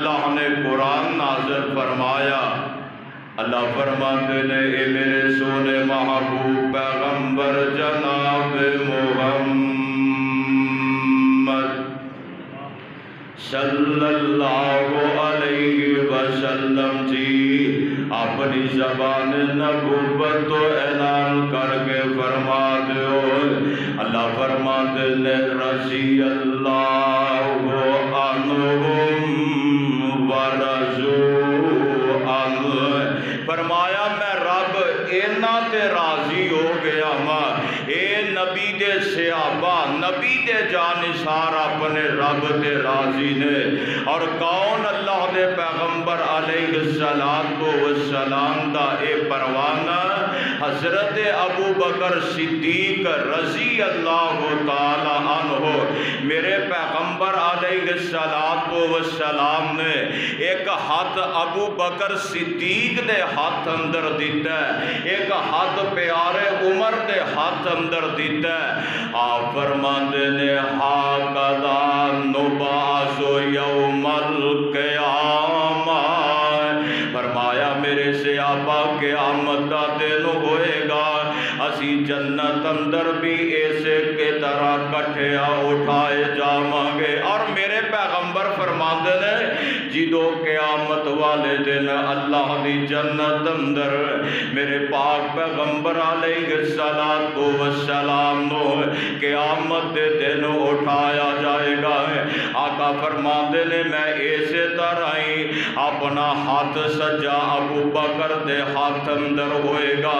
اللہ نے قرآن نازل فرمایا، اللہ فرماتے ہیں اے میرے سونے محبوب پیغمبر جناب محمد صلی اللہ علیہ وسلم جی اپنی زبان نبوت تو اعلان کر کے فرما دو۔ اللہ فرماتے ہیں رضی اللہ عنہم ورضوا عنہ، فرمایا میں رب اینا تے راضی ہو گیا ماں اے نبی دے صحابہ نبی دے جانثار اپنے رب دے راضی نے۔ اور کون اللہ دے پیغمبر علیہ السلام دا اے پروانہ حضرت ابو بکر صدیق رضی اللہ تعالی عنہ، میرے پیغمبر علیہ السلام نے ایک ہاتھ ابو بکر صدیق دے ہاتھ اندر دیتا ہے، ایک ہاتھ پیارے عمر دے ہاتھ اندر دیتا ہے۔ آپ فرماتے نے ہاکذا نبعث یوم القیامہ، فرمایا میرے صحابہ قیامت دا دن ہوئے گا اسی جنت اندر بھی ایسے کے طرح کٹھیا اٹھائے جاواں گے۔ اور میرے پیغمبر فرماتے ہیں جدو قیامت والے دن اللہ دی جنت اندر میرے پاک پیغمبر علیہ السلام نو قیامت دے دن اٹھایا جائے گا، آقا فرماتے ہیں میں ایسے طرح ہی اپنا ہاتھ سجا ابو بکر دے ہاتھ اندر ہوئے گا،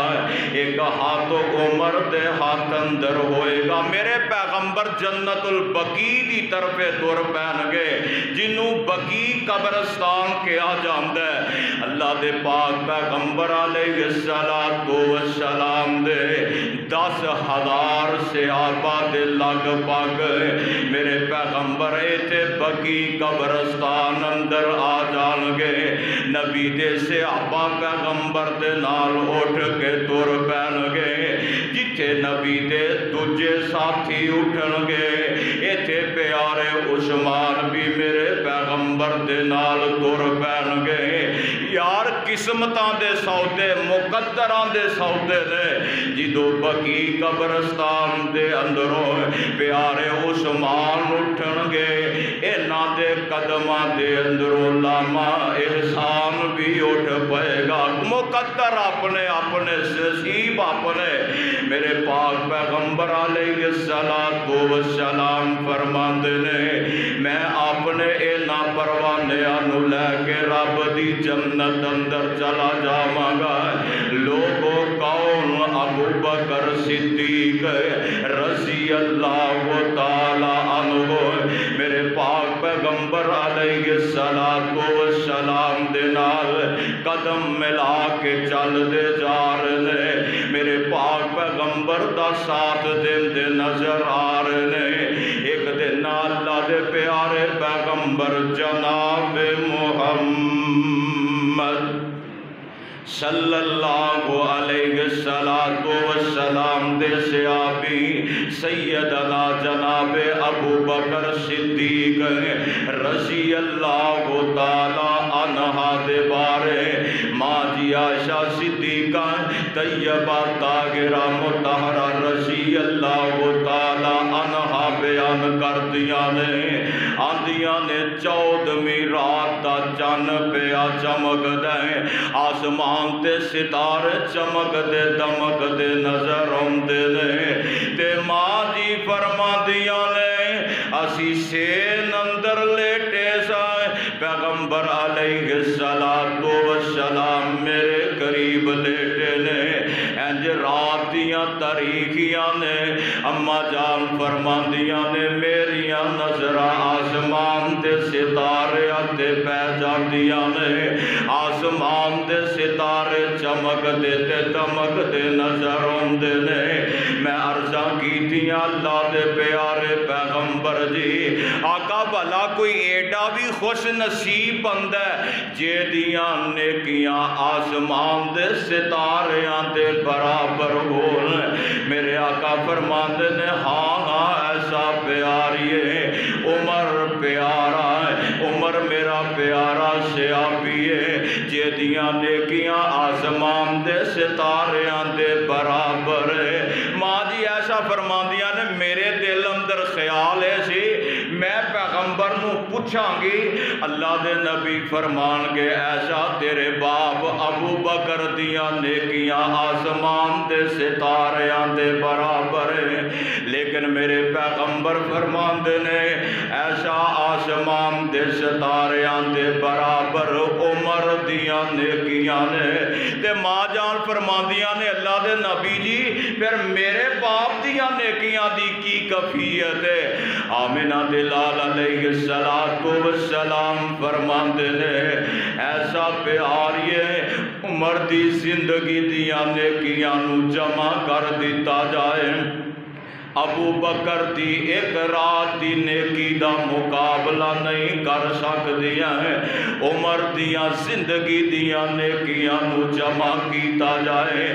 ایک ہاتھ عمر دے ہاتھ اندر ہوئے گا۔ میرے پیغمبر جنت البقیع دی طرف دور پہن گئے جنوں بقیع قبرستان کیا جاندا ہے۔ اللہ دے پاک پیغمبر علیہ السلام دے 10,000 صحابہ دے لگ پگ میرے پیغمبر ایتھے بقیع قبرستان اندر آ جان گے، نبی دے صحابہ پیغمبر دے نال اٹھ کے تر پہن گے، جتھے نبی دے دوجے ساتھی اٹھن گے ایتھے پیارے عثمان بھی میرے پیغمبر دے نال تر پہن گے۔ یار قسمتاں دے سودے مقدراں دے سودے نے، جدو بقیع قبرستان دے اندروں پیارے عثمان اٹھن گے انہاں دے قدماں دے اندروں لاما احسان بھی اٹھ پائے گا۔ مقدر اپنے اپنے نصیب اپنے میرے پاک پیغمبر علیہ السلام فرماندے نے میں اپنے اینا پروانیاں نو لے کے رب دی جنت اندر چلا جاواں گا۔ لوگوں کون ابو بکر صدیق رضی اللہ تعالی عنہ میرے پاک پیغمبر علیہ السلام دے نال قدم ملا کے چل دے جا رہے، میرے پاک پیغمبر دا ساتھ دن دے نظر آ رہے۔ ایک دن اللہ دے پیارے پیغمبر جناب محمد صلی اللہ علیہ وسلم دے صحابی سیدنا جناب ابو بکر صدیق رضی اللہ تعالی عنہ دے بارے ماں جی عائشہ صدیقہ طیبہ طاہرہ مطہرہ رضی اللہ تعالی عنہ بیان کر دیا نے، آندیاں نے 14ویں رات دا چن پیا چمک دے، آسمان تے ستارے چمک دے دمک دے نظر آندے نے، تے ماں جی فرما دیا نے اسی سین اندر لیٹے سائے پیغمبر علیہ السلام میرے قریب لیٹے نے، انج رات دیاں تاریخیاں نے اما جان فرما دیا نے میریاں نظر آسمان دے ستارے تے پہ جاندیاں نے، آسمان دے ستارے چمک دے تے دمک دے نظر آندے نے۔ میں عرضاں کیتیاں اللہ دے پیارے پیغمبر جی آقا بھلا کوئی ایڈا بھی خوش نصیب بندہ ہے جے دیاں نیکیاں آسمان دے ستاریاں دے برابر ہون؟ میرے آقا فرماتے نے ہاں ہاں ایسا پیاری ہے، عمر پیارا ہے، عمر میرا پیارا پیارا سیابی ہے جیدیاں نیکیاں آسمان دے ستاریاں دے برابر ہے۔ ماں جی ایسا فرماندیاں نے میرے دل اندر خیال ہے سی میں پیغمبر نو پوچھاں گی، اللہ دے نبی فرمان گے ایسا تیرے باپ ابو بکر دیاں نیکیاں آسمان دے ستاریاں دے برابر ہے، لیکن میرے پیغمبر فرمان دے نے ایسا آسمان دے ستاریاں دے برابر عمر دیاں نیکیاں نے۔ تے ماں جان فرماندیاں نے اللہ دے نبی جی پھر میرے باپ دیاں نیکیاں دی کی کفیت ہے؟ آمنہ دلال علیہ السلام فرماندے نے ایسا پیار یہ عمر دی زندگی دیاں نیکیاں نو جمع کر دیتا جائے، ابو بکر دی ایک رات دی نیکی دا مقابلہ نہیں کر سکدیاں ہیں۔ عمر دیاں زندگی دیاں نیکیاں نو جمع کیتا جائے،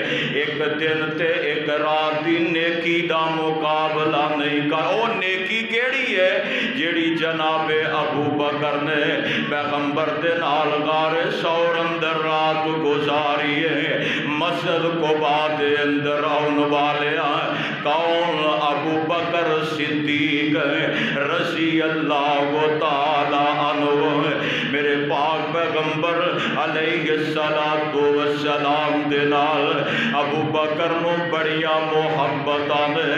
ایک دن تے ایک رات دی نیکی دا مقابلہ نہیں کر۔ او نیکی کیڑی ہے جیڑی جناب ابو بکر نے پیغمبر دے نال غار ثور اندر رات گزاری ہے۔ مسجد قباء دے اندر آن والے کون؟ ابو بکر صدیق رضی اللہ تعالی عنہ۔ میرے پاک پیغمبر علیہ السلام دے نال ابو بکر نو بڑیاں محبتاں نے،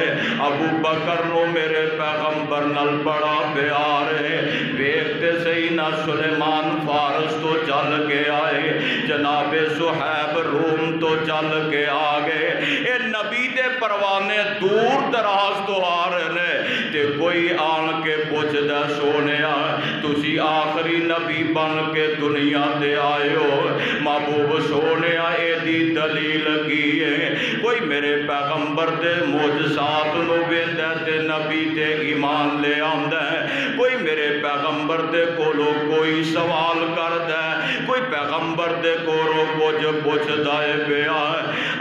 ابو بکر نو میرے پیغمبر نال بڑا پیار ہے۔ ویکھتے سیدنا سلیمان فارس تو چل کے آئے، جناب صہیب روم تو چل کے آگئے، اے نبی دے پروانے دور دراز تو آ رہے نے، تے کوئی آن کے پوچھ دے سونیا تسی آخری نبی بن کے دنیا تے آئے ہو، محبوب سونیا اے دی دلیل کی ہے؟ کوئی میرے پیغمبر دے معجزات نو ویندا تے نبی تے ایمان لے آندا ہے، کوئی میرے پیغمبر دے کولو کوئی سوال کردا ہے، کوئی پیغمبر دے کولو کچھ پوچھدا ہے پیا۔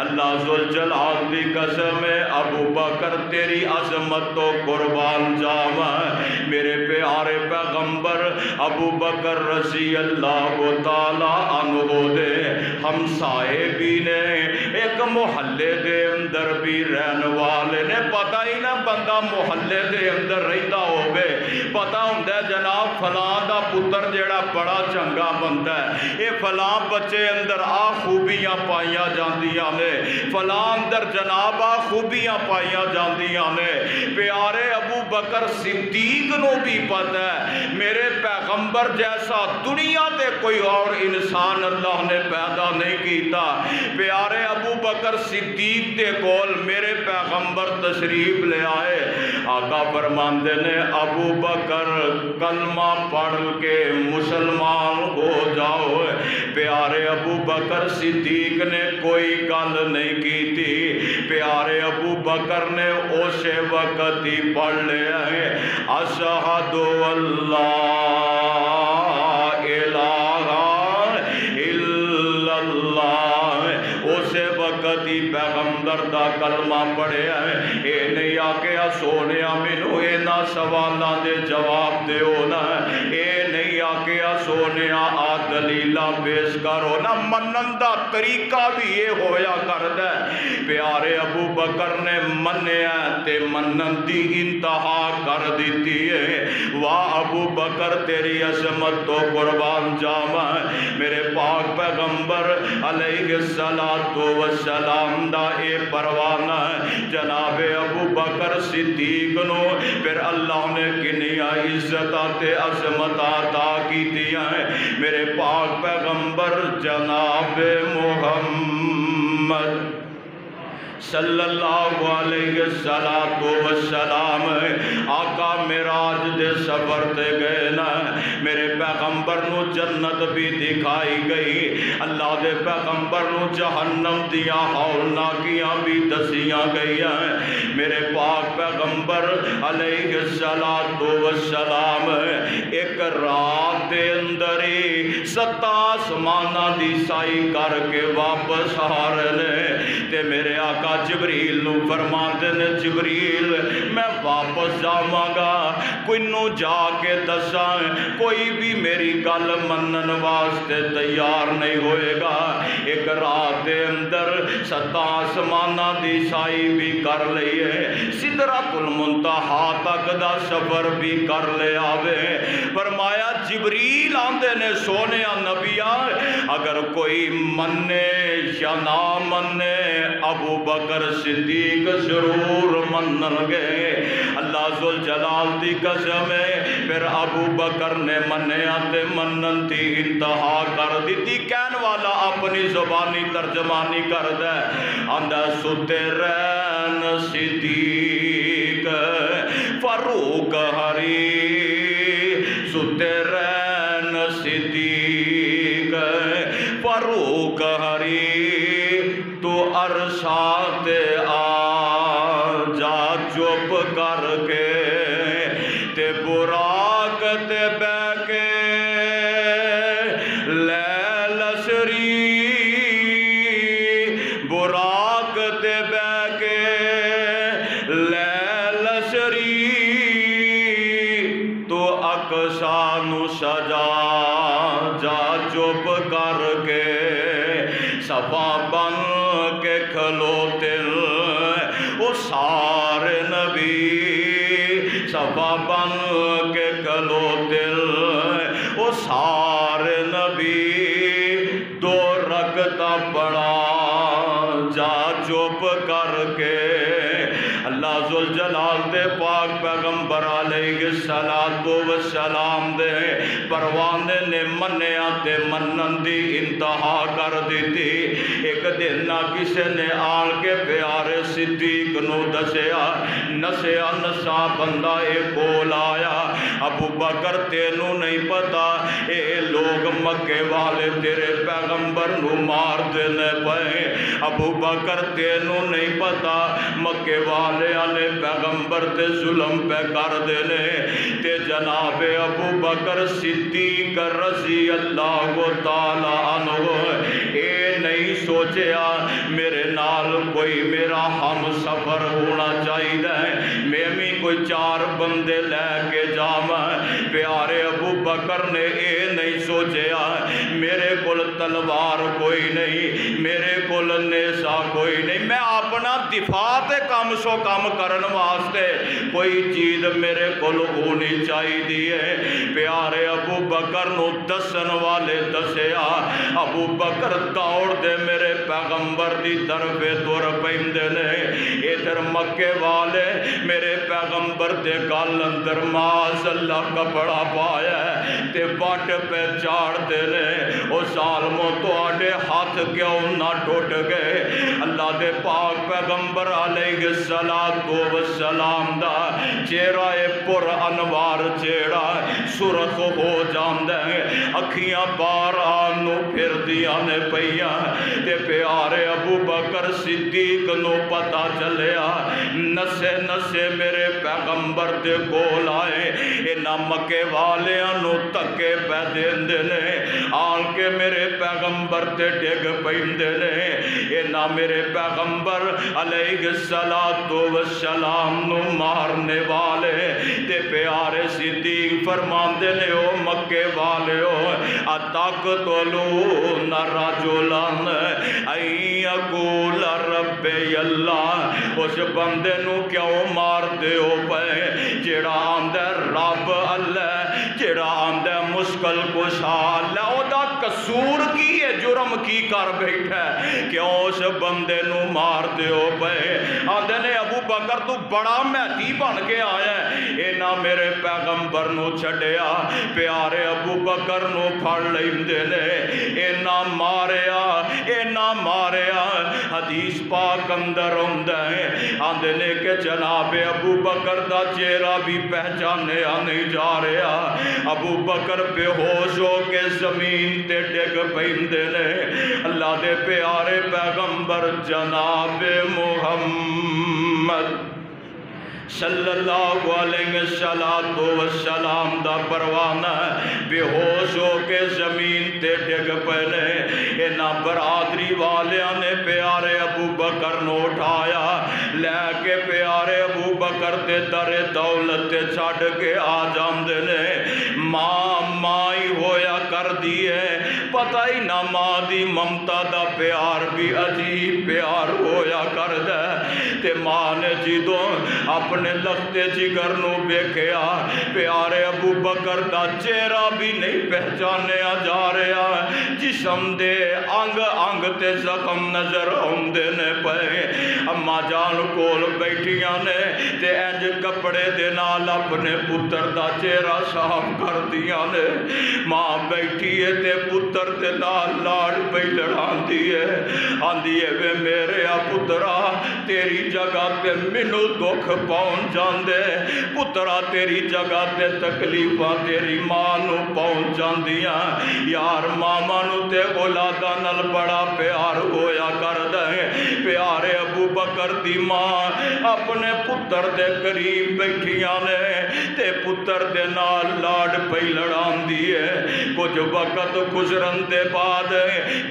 اللہ ذوالجلال دی قسم ہے ابو بکر تیری عظمت تو قربان جاواں، میرے پیارے پیغمبر ابو بکر رضی اللہ تعالی عنہ دے ہمسائے بھی نے، ایک محلے دے اندر بھی رہن والے نے، پتہ ہی نہ بندہ محلے دے اندر رہتا ہوگے، پتہ ہوندا جناب فلاں دا پتر جیڑا بڑا چنگا بندہ ہے، اے فلاں بچے اندر آ خوبیاں پائیاں جاندیاں نے، فلاں اندر جناب آ خوبیاں پائیاں جاندیاں نے۔ پیارے ابو بکر صدیق نو بھی پتہ ہے میرے پیغمبر جیسا دنیا تے کوئی اور انسان اللہ نے پیدا نہیں کیتا۔ پیارے ابو بکر صدیق دے کول میرے پیغمبر تشریف لے آئے، آقا فرماندے نے ابو بکر کلمہ پڑھ کے مسلمان ہو جاؤ۔ پیارے ابو بکر صدیق نے کوئی گل نہیں کی تھی، پیارے ابو بکر نے اسے وقت ہی پڑھ لیا ہے اشہد اللہ الہ الا اللہ، اسے وقت ہی پیغمبر دا کلمہ پڑھیا ہے۔ اے نہیں آکیا سونیا مینوں اینا سوالاں دے جواب دیو نا، اے نہیں آکیا سونیا آ دلیلاں پیش کرو نا، منن دا طریقہ بھی یہ ہویا کردا ہے۔ پیارے ابو بکر نے منیا تے منن دی انتہا کر دیتی ہے۔ واہ ابو بکر تیری عظمت تو قربان جاواں، میرے پاک پیغمبر علیہ السلام دا اے پروانہ جناب ابو بکر صدیق نو پھر اللہ نے کنیا عزت تے عظمت عطا کیتیاں ہیں۔ میرے پاک پیغمبر جناب محمد صلی اللہ علیہ وسلم آقا معراج دے سفر تے گئے نا، میرے پیغمبر نو جنت بھی دکھائی گئی، اللہ دے پیغمبر نو جہنم دیاں ہولناکیاں بھی دسیاں گئی ہیں۔ میرے پاک پیغمبر علیہ السلام ایک رات دے اندر ہی 7 آسماناں دی سائی کر کے واپس آ رہے تے میرے آقا جبریل نو فرماندے نے جبریل میں واپس جاواں گا، کوئی نو جا کے دساں کوئی کوئی بھی میری گل منن واسطے تیار نہیں ہوئے گا، ایک رات دے اندر 7 آسماناں دی سائی بھی کر لئیے، سدرۃ المنتہا تک دا سفر بھی کر لے آوے۔ فرمایا جبریل آندے نے سونیا نبیا اگر کوئی منے یا نہ منے ابو بکر صدیق ضرور منن گے۔ اللہ ذوالجلال دی قسم ہے، پھر ابو بکر نے منیا تے منن دی انتہا کر دیتی۔ کہن والا اپنی زبانی ترجمانی کر دے، آندہ ستے رین صدیق فاروق ہری، ستے رین صدیق فاروق ہری، تو عرشات آ جا چپ کر کے تے براق تے بے کے لے لشری، براق تے بے کے لے لشری، تو اقصانو سجا جا چپ کر کے صفا بن کے کھلوتے وہ سارے نبی، صفا بن کے کھلوتے وہ سارے نبی، 2 رکعتاں پڑھا جا چپ کر کے۔ اللہ ذوالجلال دے پاک پیغمبر علیہ السلام دے پروانے نے منیا تے منن دی انتہا کر دیتی۔ ایک دن نہ کسے نے آن کے پیارے صدیق نو دسیا، نسیا نسا بندہ اے کول آیا، ابو بکر تینوں نہیں پتا اے لوگ مکے والے تیرے پیغمبر نو مار دینے پئے، ابو بکر تینوں نہیں پتا مکے والے آنے پیغمبر تے ظلم پہ کر دینے، تے جناب ابو بکر صدیق رضی اللہ تعالی عنہ اے نہیں سوچیا میرے نال کوئی میرا ہم سفر ہونا چاہیے، میں بھی کوئی 4 بندے لے کے جاواں۔ پیارے ابو بکر نے اے نہیں سوچیا میرے کول تلوار کوئی نہیں، میرے کول نیزہ کوئی نہیں، میں اپنا دفاع تے کم سو کم کرن واسطے کوئی چیز میرے کول ہونی چاہیے۔ پیارے ابو بکر نو دسن والے دسیا، ابو بکر دوڑ دے میرے پیغمبر دی طرف تر پیندے نے، ادھر مکے والے میرے پیغمبر دے گل اندر معاذ اللہ کپڑا پایا تے وٹ پہ چاڑ دے نے، او ظالمو تواڈے ہاتھ کیوں نہ ٹوٹ گئے؟ اللہ دے پاک پیغمبر علیہ السلام دا چہرہ پر انوار چہرہ سرخ ہو جاندے، اکھیاں بار آنو پھر دیاں نے پئیاں، تے پیارے ابو بکر صدیق نو پتا چلیا نسے نسے میرے پیغمبر دے کول آئے، انہاں مکے والیاں نو تکے پہ دیندے نے، آن کے میرے پیغمبر تے ڈگ پیندے نے، انہاں میرے پیغمبر علیہ السلام نو مارنے والے، تے پیارے صدیق فرماندے نے او مکے والے ہو اتقتلون رجلا ان یقول ربی اللہ، اس بندے نو کیوں مار دیو پے جیڑا آندے رب اللہ، جیڑا آندے مشکل کشا اللہ، او دا قصور کی ہے، جرم کی کر بیٹھا ہے، کیوں اس بندے نو مار دیو پے؟ آندے نے ابو بکر تو بڑا مہدی بن کے آیا ہے، اینا میرے پیغمبر نو چھڑیا، پیارے ابو بکر نو پھڑ لیندے نے، اینا ماریا، حدیث پاک اندر ہوندہ ہے، آندے نے کہ جناب ابو بکر دا چہرہ بھی پہچانے نہیں جا رہا، ابو بکر بے ہوش ہو کے زمین تے ڈگ پیندے نے، اللہ دے پیارے پیغمبر جناب محمد صلی اللہ علیہ وسلم دا پروانہ بے ہوش ہو کے زمین تے ڈگ پہلے، اینا برادری والیاں نے پیارے ابو بکر نو اٹھایا، لے کے پیارے ابو بکر تے در دولت تے چھڑ کے آ جاندے نے، ماں جاندی ہے پتہ ہی نہ ماں دی ممتا دا پیار بھی عجیب پیار ہویا کردا ہے تے ماں نے جدوں اپنے لختے جگر نو ویکھیا پیارے ابو بکر دا چہرہ بھی نہیں پہچانیا جا رہا جسم دے انگ انگ تے زخم نظر آندے نے پئے اما جان کول بیٹھیاں نے تے انج کپڑے دے نال اپنے پتر دا چہرہ صاف کر دیاں نے ماں بیٹھی ہے تے پتر دے نال لاڑ پئی لڑاندی ہے آندی ہے وے میرے پترا تیری جگہ تے مینوں دکھ پہنچ جاندے پترا تیری جگہ تے تکلیفاں تیری ماں نو پہنچ جاندیاں یار ماما نو تے اولاداں نال بڑا پیار ہویا کردا ہے پیارے ابو بکر دی ماں اپنے پتر دے قریب بیٹھیاں نے تے پتر دے نال لاڑ پئی لڑاندی ہے کچھ وقت گزرن دے بعد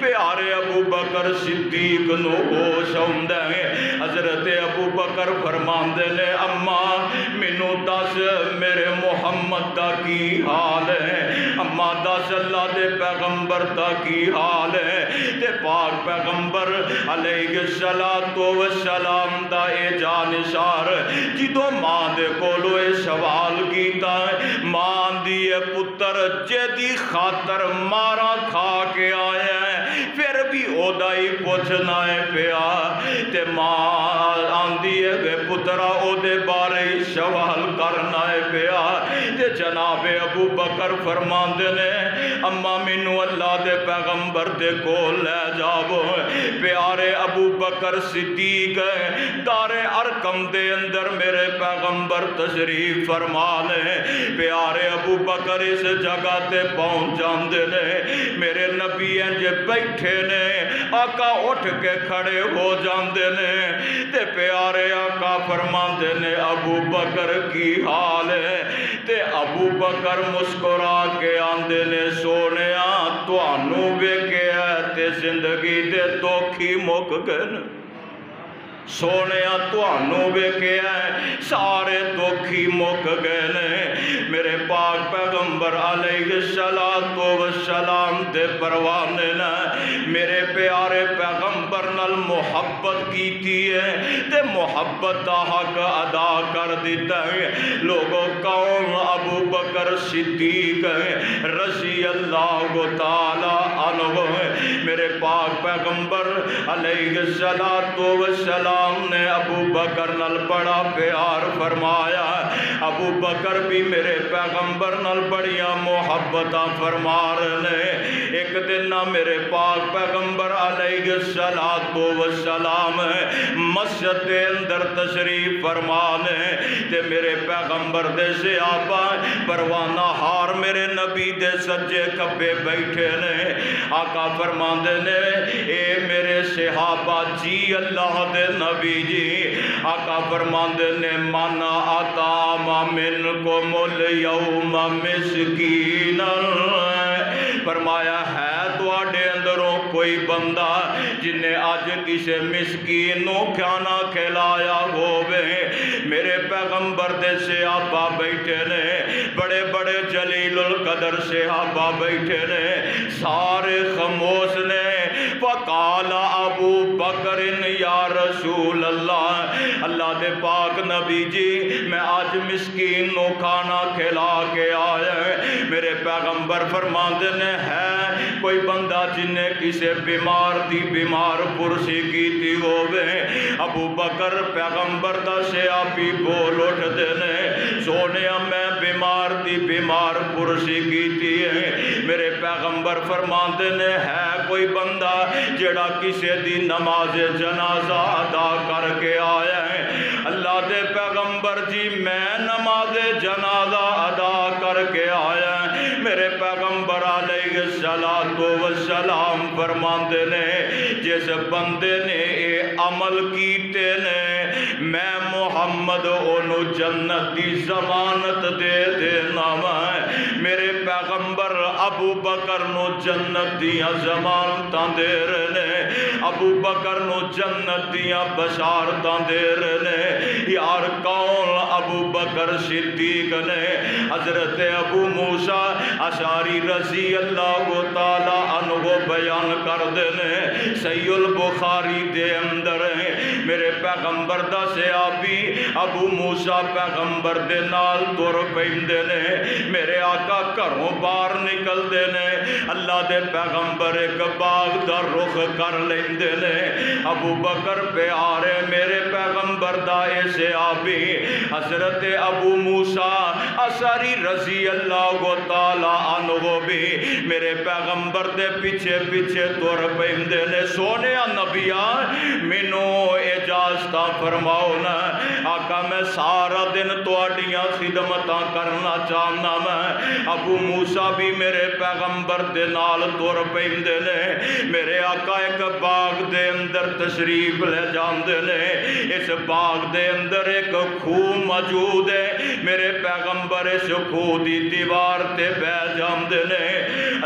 پیارے ابو بکر صدیق نو ہوش آوندا ہے حضرت ابو بکر فرماندے نے اماں مینوں دس میرے محمد دا کی حال ہے اماں دس اللہ دے پیغمبر دا کی حال ہے تے پاک پیغمبر علیہ السلام دا اے جانشار جدوں ماں دے کولوں اے سوال کیتا ماں دی پتر جدی خاطر مارا کھا کے آیا ہے پھر بھی او دا ہی پوچھنا ہے پیا تے ماں آندی ہے وے پترا او دے بارے سوال کرنا ہے پیا تے جناب ابو بکر فرماندے نے اما مینوں اللہ دے پیغمبر دے کول لے جاؤ پیارے ابو بکر صدیق دار ارقم دے اندر میرے پیغمبر تشریف فرما لے پیارے ابو بکر اس جگہ تے پہنچ جاندے نے میرے نبی انج بیٹھے نے آقا اٹھ کے کھڑے ہو جاندے نے تے پیارے آقا فرماندے نے ابو بکر کی حال ہے تے ابو بکر مسکرا کے آندے نے سونیا تانوں ویکھیا تے زندگی دے دکھی مک گئے سونیا تانوں ویکھیا سارے دکھی مک گئے نے میرے پاک پیغمبر علیہ السلام دے پروانے نے میرے پیارے پیغمبر نال محبت کیتی ہے تے محبت دا حق ادا کر دیتا ہے لوگوں کون ابو بکر صدیق رضی اللہ تعالی عنہ میرے پاک پیغمبر علیہ السلام نے ابو بکر نال بڑا پیار فرمایا ابو بکر بھی میرے پیغمبر نال بڑیاں محبتاں فرما رہے ایک دن نہ میرے پاک پیغمبر علیہ السلام مسجد دے اندر تشریف فرمانے تے میرے پیغمبر دے صحابہ پروانہ ہار میرے نبی دے سجے کبے بیٹھے نے آقا فرماندے نے اے میرے صحابہ جی اللہ دے نبی جی آقا فرماندے نے من اطعم منکم الیوم مسکینا فرمایا ہے تواڈے اندروں کوئی بندہ جنہیں آج کسے مسکین نو کھانا کھلایا ہووے میرے پیغمبر دے صحابہ بیٹھے نے بڑے بڑے جلیل القدر صحابہ بیٹھے نے سارے خاموش نے فقال ابو بکر یا رسول اللہ دے پاک نبی جی میں آج مسکین نو کھانا کھلا کے آیا میرے پیغمبر فرماندے نے ہے کوئی بندہ جنہیں کسے بیمار دی بیمار پرسی کیتی ہووے ابو بکر پیغمبر دا صحابی بول اٹھ دینے سونیا میں بیمار دی بیمار پرسی کیتی ہے میرے پیغمبر فرماندے نے ہے کوئی بندہ جڑا کسے دی نماز جنازہ ادا کر کے آیا ہے اللہ دے پیغمبر جی میں نماز جنازہ ادا کر کے آیا میرے پیغمبر علیہ السلام فرماندے نے جس بندے نے اے عمل کیتے نے میں محمد انہوں جنت دی ضمانت دے دینا میرے پیغمبر ابو بکر نو جنت دیاں ضمانتاں دے رہے نے، ابو بکر نو جنت دیاں بشارتاں دے رہے نے۔ یار کون ابو بکر صدیق نے؟ حضرت ابو موسیٰ اشعری رضی اللہ تعالی عنہ بیان کر دینے، صحیح البخاری دے اندر ہے، میرے پیغمبر دا صحابی ابو موسیٰ پیغمبر دے نال تر پیندے نے، میرے آقا گھروں باہر نکل دے نے، اللہ دے پیغمبر ایک باغ دا رخ کر لیندے نے، ابو بکر پیارے میرے پیغمبر دا اے صحابی حضرت ابو موسیٰ اشعری رضی اللہ تعالی عنہ بھی میرے پیغمبر دے پیچھے پیچھے تر پیندے نے۔ سونے نبیاں مینو اجازت فرماؤ نا آقا میں سارا دن تواڈیاں خدمتاں کرنا چاہنا، میں ابو موسیٰ بھی میرے پیغمبر دے نال تر پیندے نے، میرے آقا ایک باغ دے اندر تشریف لے جاندے نے، اس باغ دے اندر ایک خوہ موجود ہے، میرے پیغمبر اس خوہ دی دیوار تے بہ جاندے نے،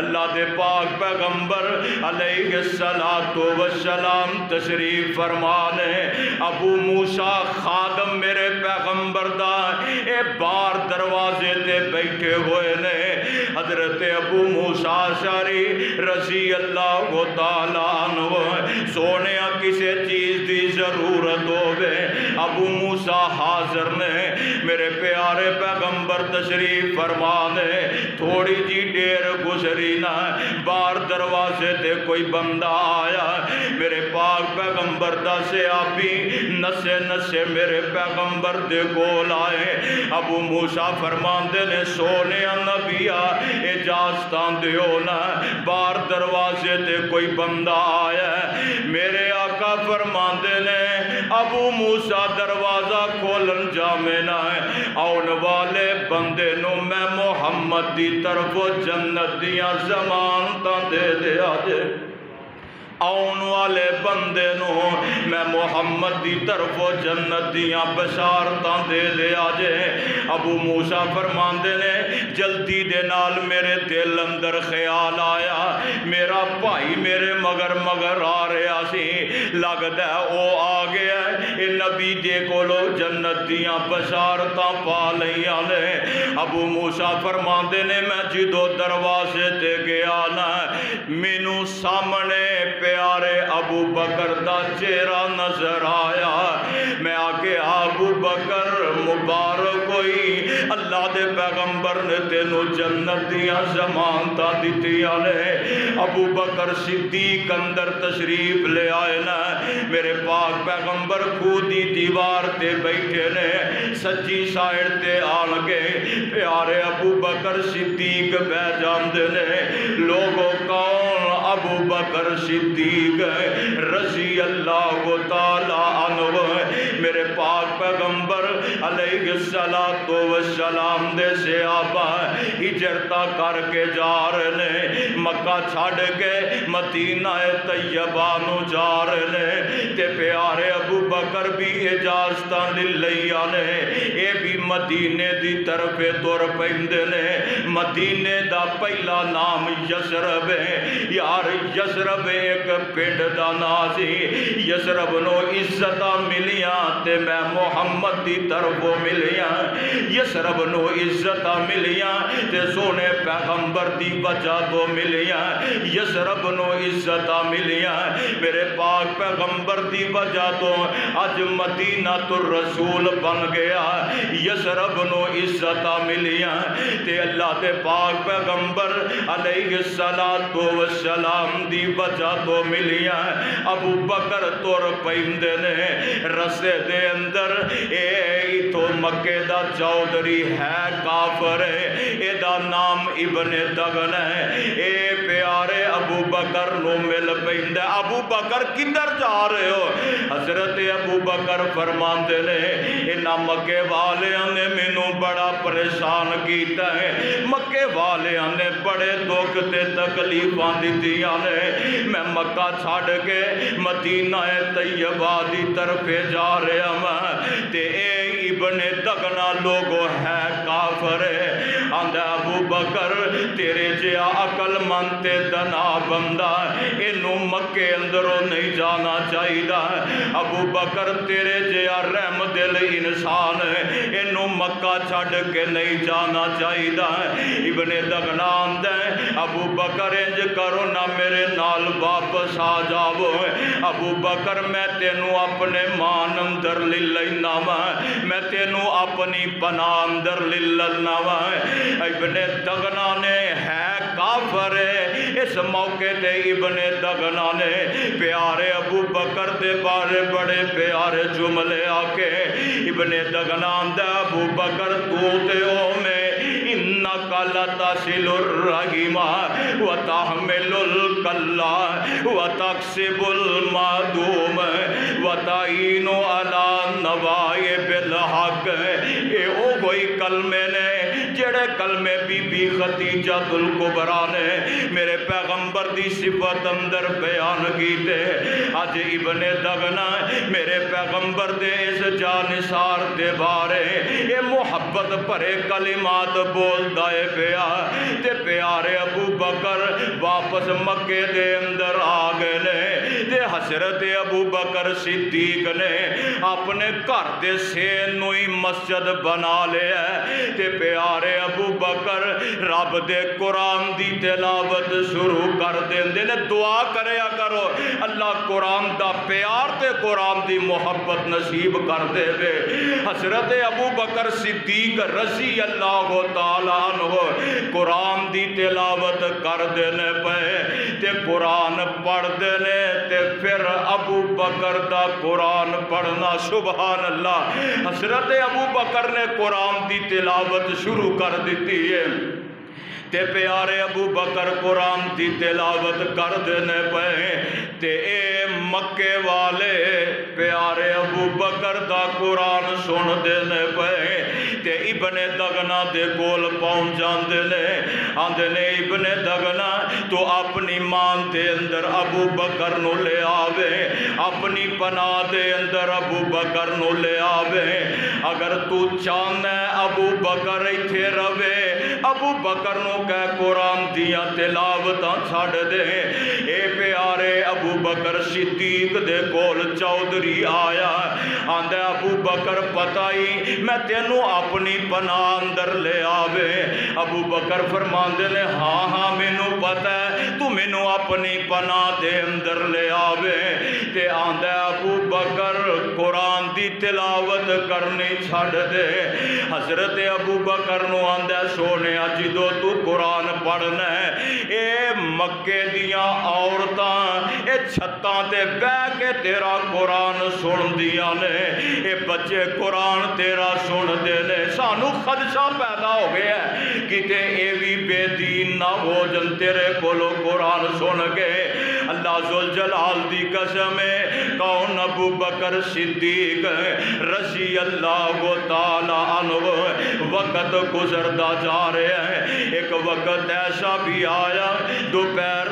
اللہ دے پاک پیغمبر علیہ السلام تشریف فرمانے، ابو موسیٰ خادم میرے پیغمبر دا اے بار دروازے تے بیٹھے ہوئے نے، حضرت ابو موسیٰ اشعری رضی اللہ تعالی عنہ سونے کسے چیز دی ضرورت ہوئے ابو موسیٰ حاضر نے، میرے پیارے پیغمبر تشریف فرمانے، تھوڑی جی دیر گزری نہ باہر دروازے تے کوئی بندہ آیا، میرے پاک پیغمبر دا صحابی نسے نسے میرے پیغمبر دے کول آئے، ابو موسیٰ فرماندے نے سونے نبیا اجازتاں دیو نا باہر دروازے تے کوئی بندہ آیا، میرے آقا فرماندے نے ابو موسیٰ دروازہ کھولن جامے نہ آن والے بندے نو میں محمد دی طرف جنت دیاں ضمانتاں دے دیا جے، آن والے بندے نو میں محمد دی طرف جنت دیاں بشارتاں دے دیا جے۔ ابو موسیٰ فرماندے نے جلدی دے نال میرے دل اندر خیال آیا، میرا بھائی میرے مگر آ رہا سی، لگدا ہے او آ گیا اے نبی دے کولو جنت دیاں بشارتاں پا لیاں نے۔ ابو موسیٰ فرماندے نے میں جدو دروازے تے گیا نا مینوں سامنے پیارے ابو بکر دا چہرہ نظر آیا، میں آکے ابو بکر مبارک ہوئی، اللہ دے پیغمبر نے تینوں جنت دیاں ضمانتاں دتیاں نے۔ ابو بکر صدیق اندر تشریف لے آئے نا، میرے پاک پیغمبر خودی دیوار تے بیٹھے نے، سچی سائڈ تے آن کے پیارے ابو بکر صدیق بہ جاندے نے، لوگوں کون ابو بکر صدیق رضی اللہ تعالی عنہ میرے پاک پیغمبر علیہ السلام دے صحابہ ہجرتاں کر کے جا رہے نے، مکہ چھڑ کے مدینہ طیبہ نو جا رہے نے، تے پیارے ابو بکر بھی اجازتاں للیاں نے، اے بھی مدینے دی طرف تر پیندے نے، مدینے دا پہلا نام یثرب ہے، یار یثرب ایک پنڈ دا نام سی، یثرب نو عزتاں ملیاں تے میں محمد دی طرف ملیاں، یثرب نو عزتاں ملیاں تے سونے پیغمبر دی وجہ تو ملیاں، یثرب نو عزتاں ملیاں میرے پاک پیغمبر دی وجہ تو اج مدینہ الرسول بن گیا، یثرب نو عزتاں ملیاں تے اللہ دے پاک پیغمبر علیہ السلام دی وجہ تو ملیاں۔ ابو بکر تر پیندے نے رستے دے اندر، اے تو مکے دا چودھری ہے کافر ہے، اے دا نام ابن دغن ہے، اے پیارے ابو بکر نو مل پیندے، ابو بکر کدھر جا رہے ہو؟ حضرت ابو بکر فرماندے نے انہاں مکے والیاں نے مینوں بڑا پریشان کیتا ہے، مکے والیاں نے بڑے دکھ تے تکلیفاں دتیاں نے، میں مکہ چھڑ کے مدینہ طیبہ دی طرف جا رہا ہوں تے اے ابن دغنا لوگو ہے کافر ہے، آندہ ابو بکر تیرے جیا عقل مند تے دنا بندہ اینو مکے اندروں نہیں جانا چاہیدا ابو بکر تیرے جیا رحم دل انسان اینو مکہ چھڈ کے نہیں جانا چاہیدا ابن دغنان دے ابو بکر انج کرو نہ میرے نال واپس آ جاؤ ابو بکر میں تینوں اپنے مان اندر لے لینا وا میں تینوں اپنی پناہ اندر لے لینا وا ابن دغنا نے ہے کافر اس موقع تے ابن دغنا نے پیارے ابو بکر دے بارے بڑے پیارے جملے آکے ابن دغنا دے ابو بکر تو تے او میں انکا لتصل الرحیم وتحمل الکلا وتکسب المعدوم وتعین علی نوائب الحق اے او کوئی کلمے نے جڑے کلمے بی بی خدیجہ الکبریٰ نے میرے پیغمبر دی صفت اندر بیان کیتے اج ابن دغنا میرے پیغمبر دے اس جانثار دے بارے اے محبت بھرے کلمات بول دائے پیا تے پیارے ابو بکر واپس مکے دے اندر آگے نے تے حضرت ابو بکر صدیق نے اپنے گھر دے سینوئی مسجد بنا لے تے پیارے ابو بکر رب دے قرآن دی تلاوت شروع کر دے نے دعا کریا کرو اللہ قرآن دا پیار تے قرآن دی محبت نصیب کر دے وے حضرت ابو بکر صدیق رضی اللہ تعالیٰ عنہ قرآن دی تلاوت کر دینے پہ تے قرآن پڑھ دینے تے پھر ابو بکر دا قرآن پڑھنا سبحان اللہ حضرت ابو بکر نے قرآن دی تلاوت شروع کر دیتی ہے تے پیارے ابو بکر قرآن دی تلاوت کر دینے پہ تے اے مکے والے پیارے ابو بکر دا قرآن سن دینے پہ تے ابن دغنا دے کول پہنچ جاندے نے آندے نے ابن دغنا تو اپنی مان دے اندر ابو بکر نو لے آوے اپنی پناہ دے اندر ابو بکر نو لے آوے اگر تو چاہنا ابو بکر ایتھے روے ابو بکر نو کہ قرآن دیا تلاوتاں چھڑ دے اے پیارے ابو بکر صدیق دے کول چودھری آیا آندے ابو بکر پتہ ہی میں تینوں اپنی پناہ اندر لے آوے ابو بکر فرماندے نے ہاں ہاں مینوں پتہ ہے تو مینوں اپنی پناہ دے اندر لے آوے تے آندے ابو بکر قرآن دی تلاوت کرنی چھڑ دے حضرت ابو بکر نو آندے سونے جدو تو قرآن پڑھنا ہے اے مکے دیاں عورتاں اے چھتاں تے بہ کے تیرا قرآن سن دیاں نے اے بچے قرآن تیرا سن دے نے سانو خدشہ پیدا ہو گیا ہے کتے اے بھی بے دین نہ ہو جن تیرے کولو قرآن سن گئے اللہ ذوالجلال دی قسم ہے کون ابو بکر صدیق رضی اللہ تعالی عنہ وقت گزردا جا رہے ہیں ایک وقت ایسا بھی آیا دوپہر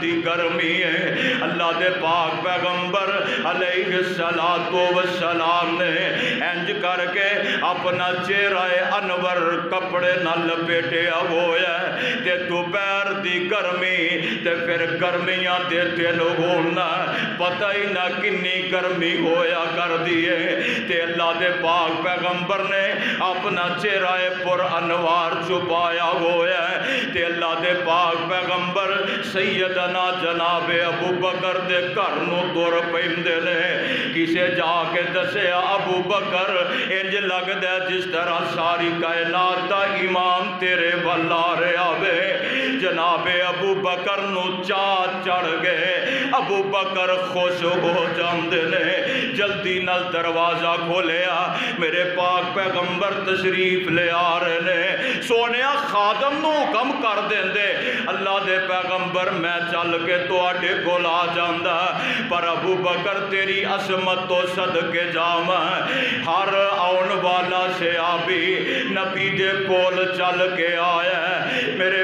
دی گرمی ہے اللہ دے پاک پیغمبر علیہ السلام نے انج کر کے اپنا چہرہ انور کپڑے نہ لپیٹیا ہوا ہے تے دوپہر دی گرمی تے پھر گرمیاں دے دن ہونا پتہ ہی نہ کنی گرمی ہویا کر دیے تے اللہ دے پاک پیغمبر نے اپنا چہرہ پر انوار چھپایا ہوا ہے تے اللہ دے پاک پیغمبر سیدنا جناب ابو بکر دے گھر نو تر پیندے نے کسے جا کے دسیا ابو بکر انج لگدا ہے جس طرح ساری کائنات دا امام تیرے ول آ رہا وے جناب ابو بکر نو چاہ چڑھ گئے ابو بکر خوش ہو جاندے نے جلدی نال دروازہ کھولیا میرے پاک پیغمبر تشریف لے آ رہے نے سونیا خادم نو حکم کر دیندے اللہ دے پیغمبر میں چل کے تواڈے کول آ جاندا پر ابو بکر تیری عظمت تو صدقے جاواں ہر آن والا صحابی نبی دے کول چل کے آیا میرے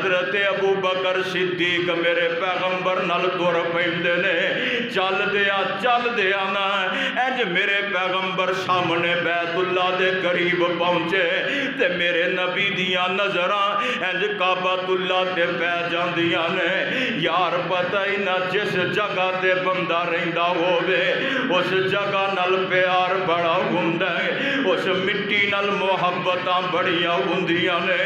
حضرت ابو بکر صدیق میرے پیغمبر نال تر پیندے نے چل دیا نا انج میرے پیغمبر سامنے بیت اللہ دے قریب پہنچے تے میرے نبی دیاں نظراں انج کعبۃ اللہ تے پہ جاندیاں نے یار پتہ ہی نہ جس جگہ تے بندہ رہندا ہووے اس جگہ نال پیار بڑا ہوندا ہے اس مٹی نال محبتاں بڑیاں ہوندیاں نے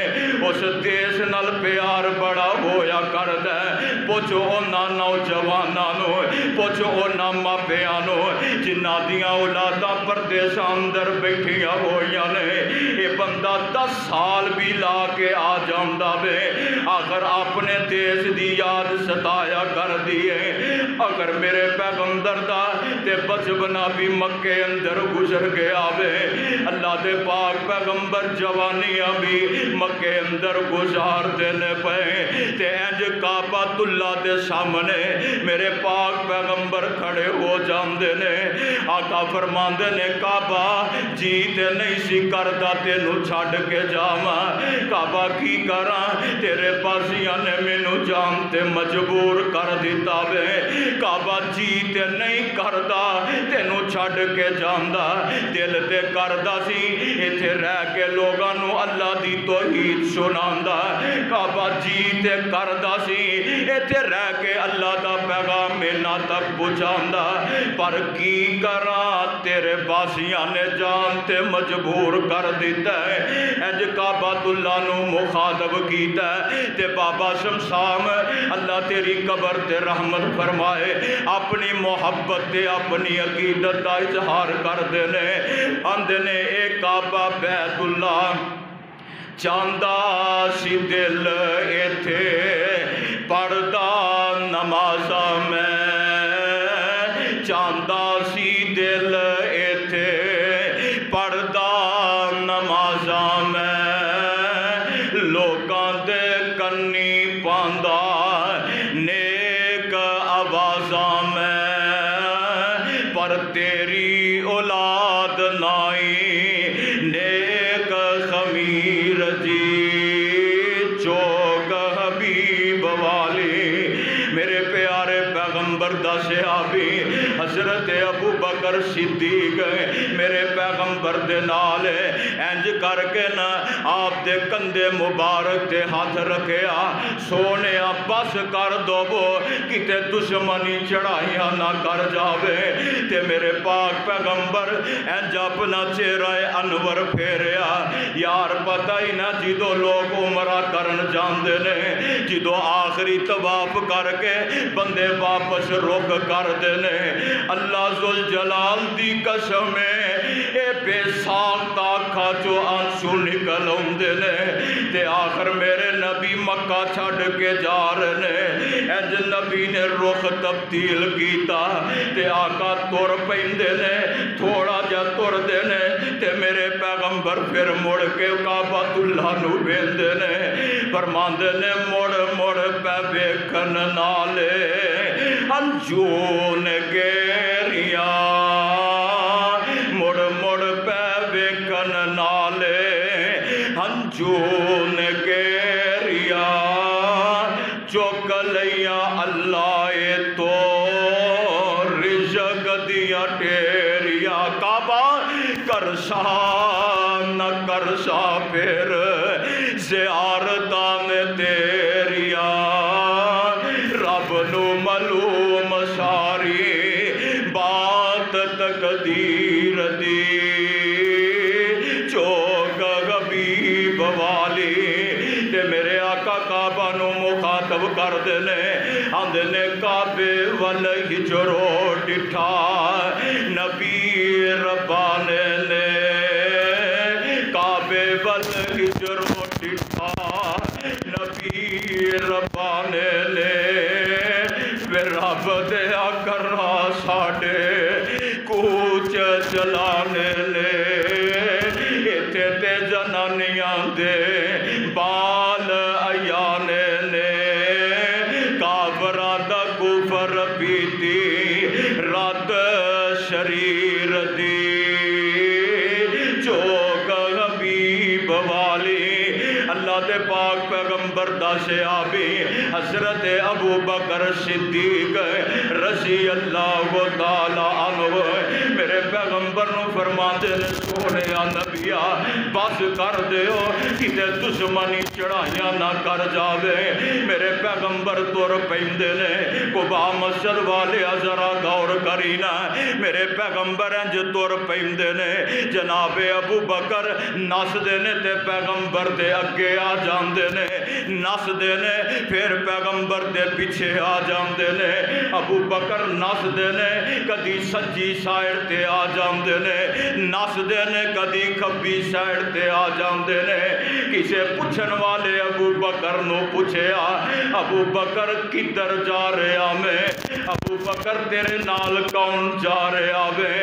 اس دیس نال پیار بڑا ہویا کردا ہے پوچھ انہاں نوجواناں نو پوچھ انہاں ماپیاں نو جنہاں دیاں اولاداں پردیساں اندر بیٹھیاں ہوئیاں نے یہ بندہ 10 سال بھی لا کے آ جاندا وے اگر اپنے دیس دی یاد ستایا کر دیے اگر میرے پیغمبر دا تے بچپنا بھی مکے اندر گزر گیا وے اللہ دے پاک پیغمبر جوانیاں بھی مکے اندر گزار دینے پے تے انج کعبۃ اللہ دے سامنے میرے پاک پیغمبر کھڑے ہو جاندے نے آقا فرماندے نے کعبہ جی تے نہیں سی کردا تینو چھڈ کے جاواں کعبہ کی کراں تیرے پاسیاں نے مینوں جان تے مجبور کر دیتا وے کعبہ جی تے نہیں کردا تینو چھڈ کے جاندا دل تے کردا سی ایتھے رہ کے لوگاں نو اللہ دی توحید سناندا کعبہ جی تے کردا سی ایتھے رہ کے اللہ دا پیغام مینا تک پہنچاندا پر کی کراں تیرے باسیاں نے جان تے مجبور کر دیتا ہے انج کعبۃ اللہ نو مخاطب کیتا ہے تے بابا شمشام اللہ تیری قبر تے رحمت فرمائے اپنی محبت تے اپنی عقیدت دا اظہار کر دینے آندے نے اے کعبہ بیت اللہ چاندہ سی دل ایتھے پڑھدا نمازاں میں چاندہ سی دل ایتھے پڑھدا نمازاں میں لوکاں دے کنی پاندا نیک آوازاں میں پر تیری اولاد نائی نیک خمیر جی چوک حبیب والی میرے پیارے پیغمبر دا صحابی حضرت ابو بکر صدیق میرے پیغمبر دے نال انج کر کے نا آپ دے کندھے مبارک تے ہاتھ رکھیا سونے بس کر دو کتے دشمنی چڑھائیاں نہ کر جاوے تے میرے پاک پیغمبر انج اپنا چہرہ انور پھیریا یار پتہ ہی نہ جدو لوگ عمرہ کرن جاندے نے جدو آخری طواف کر کے بندے واپس رک کر دینے اللہ ذوالجلال دی قسم اے بے ساختہ آنکھاں جو آنسو نکل ہوندے نے تے آخر میرے نبی مکہ چھڑ کے جا رہے انج نبی نے رخ تبدیل کیتا تے آقا تر پیندے نے تھوڑا جا تر دینے تے میرے پیغمبر پھر مڑ کے کعبۃ اللہ نو ویندے نے فرماندے نے مڑ مڑ پہ ویکھن نالے انجون گیریاں مڑ مڑ پہ ویکھن نالے انجون گیریاں چک لیاں اللہ تو رزق دیا ٹیریاں کعبہ کرسا نہ کرسا پھر زیارتاں تیریاں رب نو معلوم ساری بات تقدیر دی چوک حبیب والی تے میرے آقا کعبہ نو مخاطب کر دینے آندے نے کعبے ول ہجرو ڈٹھا نبی ربانے نے کعبے ول ہجرو ڈٹھا نبی ربانے نے پھر رب دیا کرنا ساڑے کوچ چلانے لے ایتھے تے جنانیاں دے بال ایانے نے کافرہ دا کفر پیتی رد شریر دی چوک حبیب والی اللہ دے پاک پیغمبر دا صحابی حضرت ابو بکر صدیق رضی اللہ تعالی عنہ میرے پیغمبر نو فرماتے نے سونیا نبیا بس کر دیو کتے دشمنی چڑھائیاں نہ کر جاوے میرے پیغمبر تر پیندے نے قبا مسجد والے ذرا غور کرینا میرے پیغمبر انج تر پیندے نے جناب ابو بکر نس دے نے تے پیغمبر دے اگے آ جاندے نے نس دے نے پھر پیغمبر دے پیچھے آ جاندے نے ابو بکر نس دے نے کدی سجی سائر تے آ جاندے نے نس دے نے کدی کھبی سائر تے آ جاندے نے کسے پوچھن والے ابو بکر نو پوچھیا ابو بکر کدھر جا رہا میں ابو بکر تیرے نال کون جا رہا وے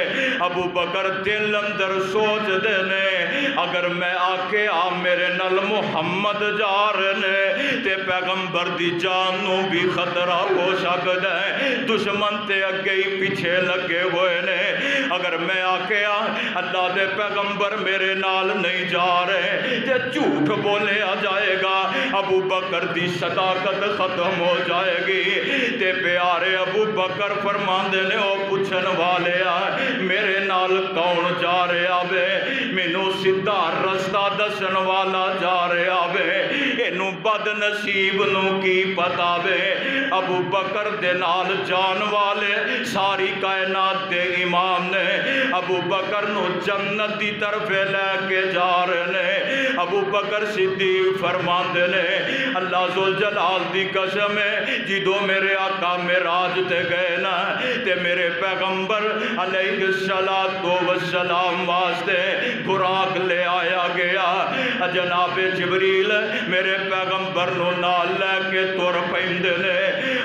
ابو بکر دل اندر سوچ دے نے اگر میں آکے آ میرے نال محمد جا رہے نے تے پیغمبر دی جان نو بھی خطرہ ہو سکتا ہے دشمن تے اگے ہی پیچھے لگے ہوئے نے اگر میں آکے آ اللہ دے پیغمبر میرے نال نہیں جا رہے تے جھوٹ بولے آ جائے گا ابو بکر دی صداقت ختم ہو جائے گی تے پیارے ابو بکر فرماندے نے او پوچھن والے آ میرے نال کون جا رہا وے مینوں سیدھا رستہ دسن والا جا رہا وے اینو بد نصیب نو کی پتا وے ابو بکر دے نال جان والے ساری کائنات دے امام نے ابو بکر نو جنت دی طرف لے کے جا رہے نے ابو بکر صدیق فرماندے نے اللہ ذوالجلال دی قسم ہے جدو میرے آقا معراج تے گئے نا تے میرے پیغمبر علیہ السلام واسطے براق لے آیا گیا جناب جبریل میرے پیغمبر نو نال لے کے تر پیندے نے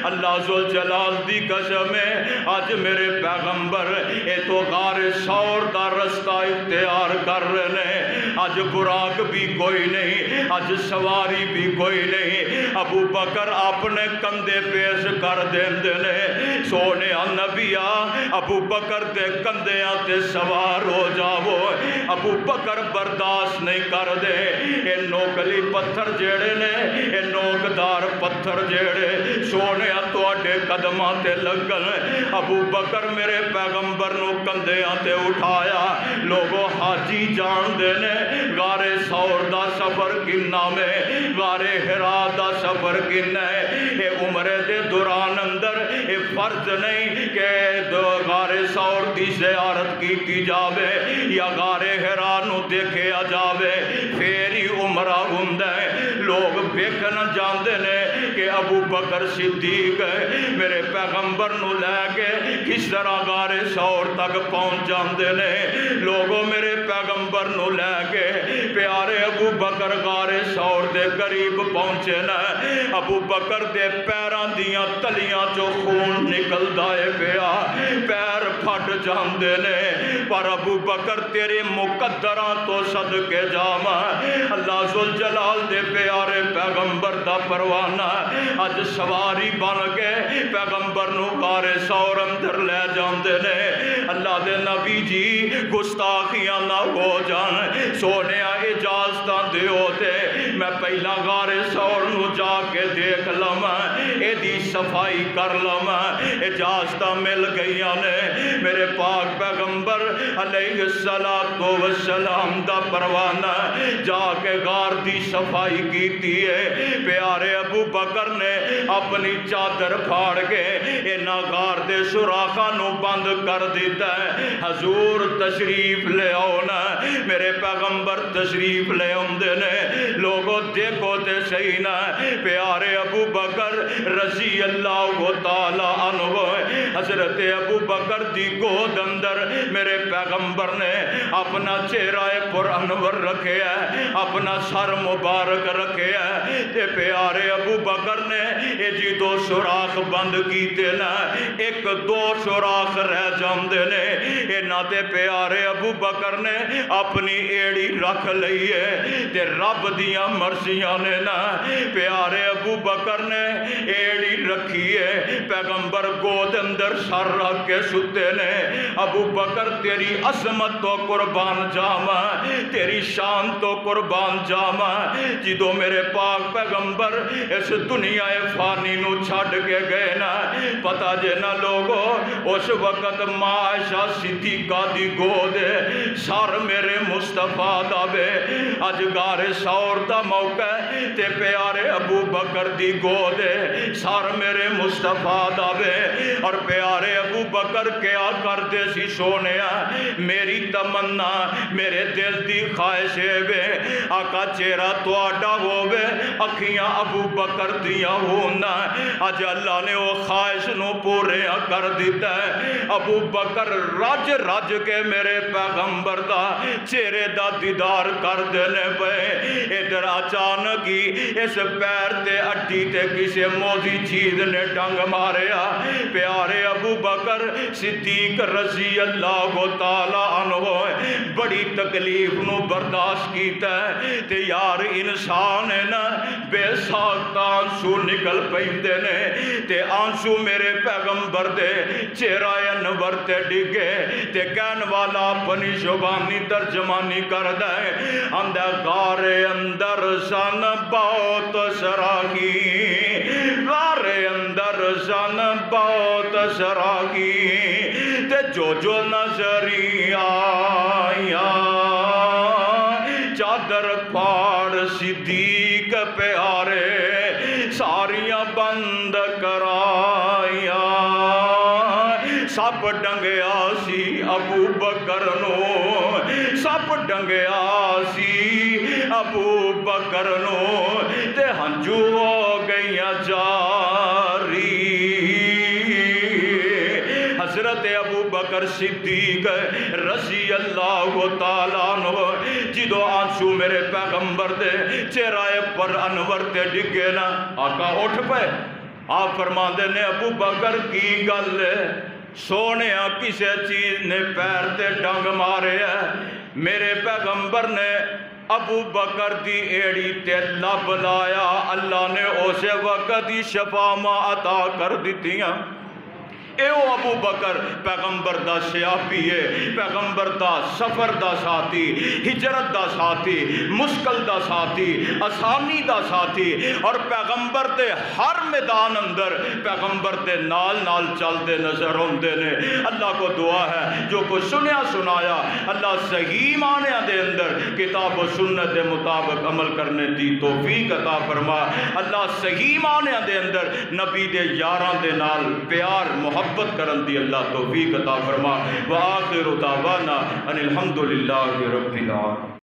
اللہ ذوالجلال دی قسم ہے آج میرے پیغمبر اے تو غار ثور دا رستہ اختیار کر رہے ہیں آج براق بھی کوئی نہیں آج سواری بھی کوئی نہیں ابو بکر اپنے کندھے پیش کر دیندے نے سونے نبیا ابو بکر دے کندھیاں تے سوار ہو جاؤ ابو بکر برداشت نہیں کر دے اے نوکلی پتھر جیڑے نے اے نوکدار پتھر جیڑے سونے تواڈے قدماں تے لگن ابو بکر میرے پیغمبر نو کندھیاں تے اٹھایا لوگوں حاجی جان دے نے غار ثور دا سفر کنا میں غار حرا دا سفر کنا ہے اے عمرے دے دوران اندر اے فرض نہیں کہ غار ثور دی زیارت کی جاوے یا غار حرا نو دیکھیا جاوے پھر ہی عمرہ ہوندا ہے لوگ ویکھن جاندے نے کہ ابو بکر صدیق میرے پیغمبر نو لے کے کس طرح غار ثور تک پہنچ جاندے نے لوگوں میرے پیغمبر نو لے کے پیارے ابو بکر غار ثور دے قریب پہنچے نا ابو بکر دے پیراں دیاں تلیاں چو خون نکلدا ہے پیا پیر پھٹ جاندے نے پر ابو بکر تیرے مقدراں تو صدقے جاواں اللہ ذوالجلال دے پیارے پیغمبر دا پروانہ اج سواری بن کے پیغمبر نو غار ثور اندر لے جاندے نے اللہ دے نبی جی گستاخیاں نہ ہو جان سونیا اجازتاں دیو تے میں پہلا غار ثور نو جا کے دیکھ لواں اے دی صفائی کر لواں اجازتاں مل گئیاں نے میرے پاک پیغمبر علیہ السلام دا پروانہ جا کے غار دی صفائی کیتی ہے پیارے ابو بکر نے اپنی چادر پھاڑ کے انہاں غار دے سوراخاں نو بند کر دیتا ہے حضور تشریف لے آؤ نا میرے پیغمبر تشریف لے آندے نے لوگوں دیکھو تے صحیح نا پیارے ابو بکر رضی اللہ تعالی عنہ حضرت ابو بکر دی گود اندر میرے پیغمبر نے اپنا چہرہ پر انور رکھے ہے اپنا سر مبارک رکھے ہے تے پیارے ابو بکر نے یہ جی دو سوراخ بند کیتے نا ایک دو سوراخ رہ جاندے نے انہاں تے پیارے ابو بکر نے اپنی ایڑی رکھ لئی ہے تے رب دیاں مرضیاں نے نا پیارے ابو بکر نے ایڑی نہیں رکھی ہے، پیغمبر گود اندر سر رکھ کے ستے نے۔ ابو بکر تیری عظمت تو قربان جاواں، تیری شان تو قربان جاواں، جدو میرے پاک پیغمبر اس دنیا فانی نو چھڈ کے گئے نا، پتہ جے نہ لوگو اس وقت ماں عائشہ صدیقہ دی گود سر میرے مصطفیٰ دا وے۔ اج گار سور دا موقع تے پیارے ابو بکر دی گود سر میرے مصطفیٰ دا وے۔ اور پیارے ابو بکر کیا کردے سی سونیا، میری تمنا میرے دل دی خواہش وے آقا چہرہ تواڈا ہووے اکھیاں ابو بکر دیاں ہونا۔ اج اللہ نے وہ خواہش نو پورے کر دیتا ہے۔ ابو بکر رج رج کے میرے پیغمبر دا چہرے دا دیدار کر دینے پے۔ ادھر اچانک ہی اس پیر تے اڈی تے کسے موزی چیز نے ڈنگ ماریا۔ پیارے ابو بکر صدیق رضی اللہ تعالی عنہ بڑی تکلیف نو برداشت کیتا ہے تے یار انسان ہے نا بے ساختہ آنسو نکل پیندے نے تے آنسو میرے پیغمبر دے چہرہ انور تے ڈگے تے کہن والا اپنی زبانی ترجمانی کر دے اندر غار اندر سن بہت سراغی، غار اندر سن بہت سراغی تے جو نظری آیا چادر پھاڑ صدیق پیارے ساریاں بند کرایا۔ سب ڈنگیا سی ابو بکر نو، سب ڈنگیا سی ابو بکر نو تے ہنجو ہو گئیاں جاری۔ حضرت ابو بکر صدیق رضی اللہ تعالیٰ عنہ جدو آنسو میرے پیغمبر دے چہرہ پر انور تے ڈگے نا آقا اٹھ پے۔ آپ فرماندے نے ابو بکر کی گل سونے کسے چیز نے پیر تے ڈنگ مارے ہے؟ میرے پیغمبر نے ابو بکر دی ایڑی تے لب لایا، اللہ نے اسے وقت ہی شفا ماں عطا کر دیتیاں۔ اے او ابو بکر پیغمبر دا سیاپی ہے، پیغمبر دا سفر دا ساتھی، ہجرت دا ساتھی، مشکل دا ساتھی، آسانی دا ساتھی، اور پیغمبر دے ہر میدان اندر پیغمبر دے نال نال چل دے نظر ہوندے نے۔ اللہ کو دعا ہے جو کچھ سنیا سنایا اللہ صحیح معنیٰ دے اندر کتاب و سنت دے مطابق عمل کرنے دی توفیق عطا فرما۔ اللہ صحیح معنیٰ دے اندر نبی دے یاراں دے نال پیار محبت کرن دی اللہ توفیق عطا فرما۔ وآخر دعوانا ان الحمدللہ رب العالمین۔